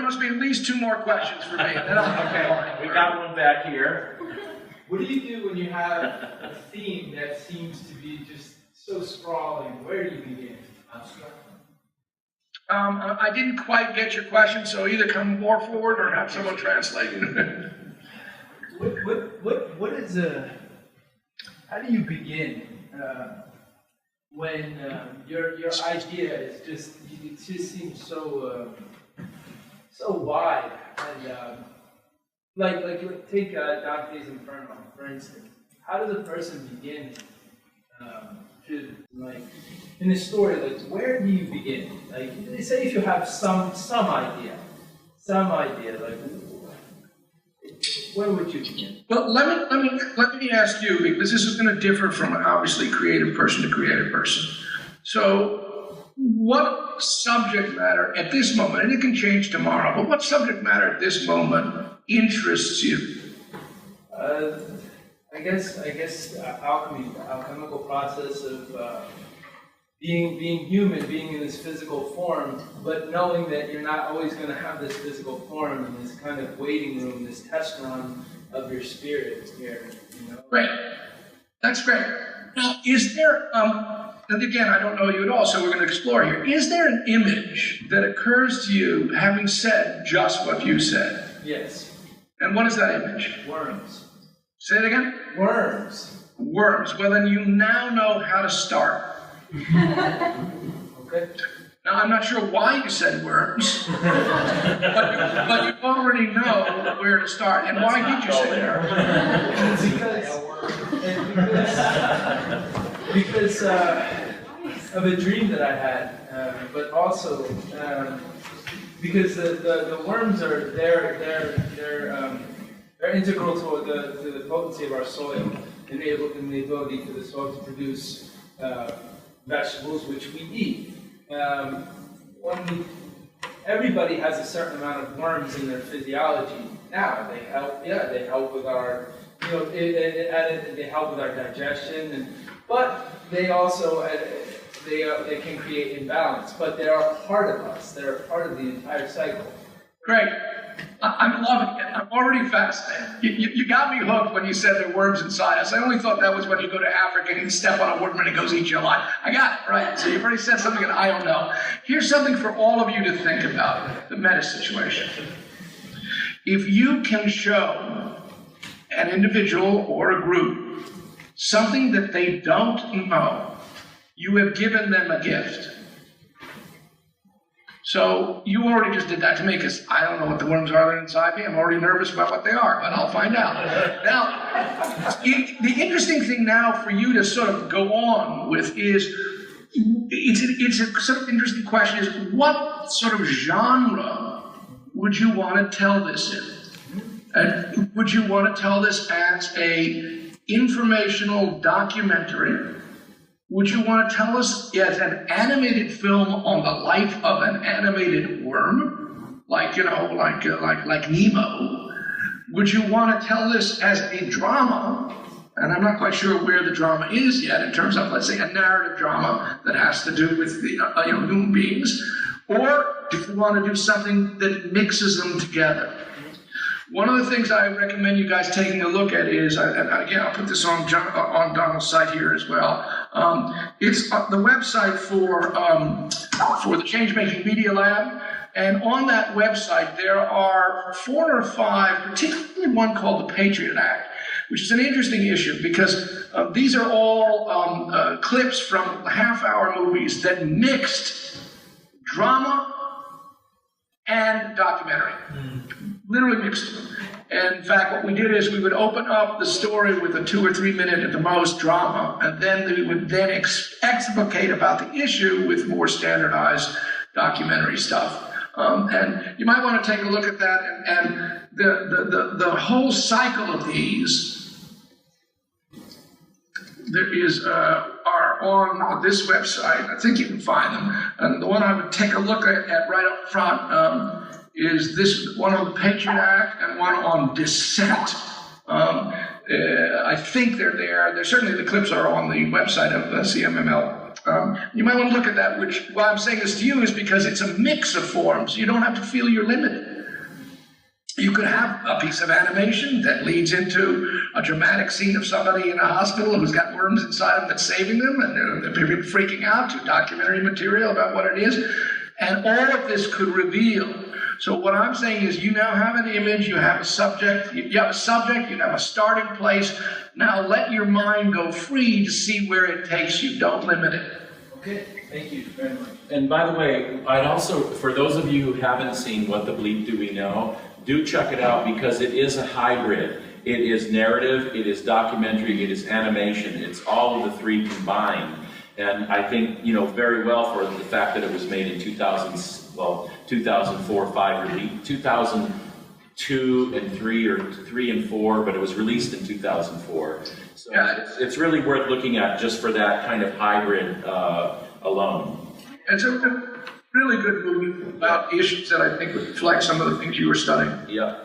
must be at least 2 more questions for me. Then Okay, we got one back here. What do you do when you have a theme that seems to be just so sprawling? Where do you begin? I didn't quite get your question, so either come more forward or have someone translate. What is how do you begin when your idea is just, it just seems so wide, and like take Dante's Inferno, for instance. How does a person begin to, like, in a story, like, where do you begin? Like, say if you have some idea, like, where would you begin? Well, let me ask you, because this is going to differ from obviously creative person to creative person. So, what subject matter at this moment, and it can change tomorrow, but what subject matter at this moment interests you? I guess alchemy, the alchemical process of being human, being in this physical form, but knowing that you're not always going to have this physical form and this kind of waiting room, this test run of your spirit here, you know? Great. That's great. Now, is there, and again, I don't know you at all, so we're going to explore here. Is there an image that occurs to you having said just what you said? Yes. And what is that image? Worms. Say it again? Worms. Worms. Well, then you now know how to start. Okay. Now, I'm not sure why you said worms, but you already know where to start. And why did you say worms? Because of a dream that I had, but also because the worms are they're integral to the potency of our soil, and the ability for the soil to produce vegetables which we eat. Everybody has a certain amount of worms in their physiology now. They help with our, they help with our digestion, but they also they can create imbalance. But they are part of us. They're a part of the entire cycle. Great. I'm loving it. I'm already fascinated. You got me hooked when you said there are worms inside us. I only thought that was when you go to Africa and you step on a worm and it goes eat you alive. I got it, right? So you've already said something that I don't know. Here's something for all of you to think about, the meta situation. If you can show an individual or a group something that they don't know, you have given them a gift. So you already just did that to me, because I don't know what the worms are that are inside me. I'm already nervous about what they are, but I'll find out. Now, the interesting thing now for you to sort of go on with is, it's a sort of interesting question, is what sort of genre would you want to tell this in? Would you want to tell this as a informational documentary? Would you want to tell us as an animated film on the life of an animated worm, like Nemo? Would you want to tell this as a drama? And I'm not quite sure where the drama is yet in terms of, let's say, a narrative drama that has to do with the human beings. Or do you want to do something that mixes them together? One of the things I recommend you guys taking a look at is, and again, I'll put this on Donald's site here as well. It's the website for the Change Making Media Lab, and on that website there are 4 or 5, particularly one called the Patriot Act, which is an interesting issue because these are all clips from half-hour movies that mixed drama and documentary. Literally mixed them. And in fact, what we did is we would open up the story with a 2 or 3 minute at the most drama, and then we would then explicate about the issue with more standardized documentary stuff. And you might want to take a look at that, and the whole cycle of these are on this website. I think you can find them. And the one I would take a look at right up front is this one on the Patriot Act and one on dissent. I think they're there. They're certainly, the clips are on the website of CMML. You might want to look at that, which, why I'm saying this to you is because it's a mix of forms. You don't have to feel you're limited. You could have a piece of animation that leads into a dramatic scene of somebody in a hospital who's got worms inside them that's saving them, and they're freaking out, to documentary material about what it is. And all of this could reveal. So what I'm saying is, you now have an image, you have a subject, you have a starting place. Now let your mind go free to see where it takes you. Don't limit it. Okay, thank you very much. And by the way, I'd also, for those of you who haven't seen What the Bleep Do We Know, do check it out, because it is a hybrid. It is narrative, it is documentary, it is animation. It's all of the three combined. And I think, you know, very well for the fact that it was made in 2004, 5, or 2002 and 3, or 3 and 4, but it was released in 2004. So Yeah. it's really worth looking at just for that kind of hybrid alone. It's a really good movie about issues that I think reflect some of the things you were studying. Yeah.